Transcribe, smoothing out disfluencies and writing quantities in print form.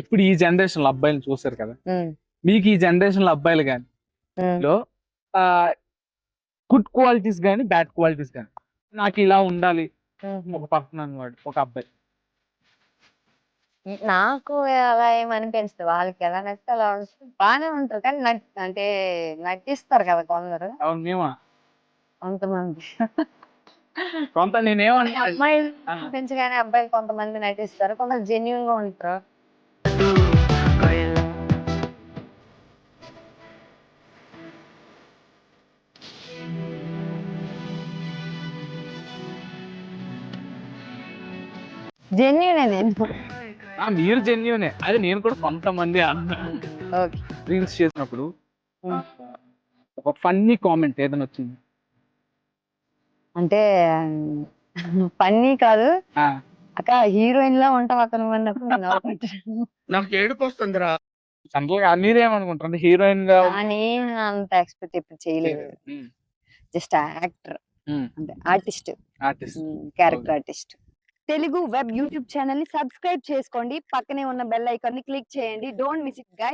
ఇప్పుడు ఈ జనరేషన్ లో అబ్బాయిలు చూసారు కదా, మీకు ఈ జనరేషన్ లో అబ్బాయిలు కానీ లో గుడ్ క్వాలిటీస్ కానీ బ్యాడ్ క్వాలిటీస్ కానీ, నాకు ఇలా ఉండాలి ఒక పర్సన్ అన్నవాడు, ఒక అబ్బాయి. నాకు అలా ఏమనిపించదు. వాళ్ళకి ఎలా నచ్చితే అలా బాగానే ఉంటారు. కానీ అంటే నటిస్తారు కదా కొందరు. అవును, మేమా కొంతమంది కొంత నేనేమన్నా అమ్మాయిలు పెంచగానే అబ్బాయిలు కొంతమంది నటిస్తారు, కొందరు జెన్యున్ గా ఉంటారు. జెన్యునే నేను. మీరు జెన్యునే, అది నేను కూడా కొంతమంది ఓకే. రీల్స్ చేసినప్పుడు ఒక ఫన్నీ కామెంట్ ఏదైనా వచ్చింది అంటే ఫన్నీ కాదు ఆ, అక్క, హీరోయిన్ లా ఉంటావు అతను అన్నప్పుడు నేను నవ్వుకుంటాను. నాకు ఏడుపు వస్తుందిరా. జనరల్ గా మీరేమనుకుంటారు, హీరోయిన్ గా నేను అంత ఎక్స్పెక్ట్ ఎప్పుడు చేయలేదు. జస్ట్ యాక్టర్, అంటే artist, artist. Character artist. Telugu web YouTube channel ని సబ్స్క్రైబ్ చేసుకోండి, పక్కనే ఉన్న బెల్ ఐకాన్ ని క్లిక్ చేయండి. Don't miss it guys.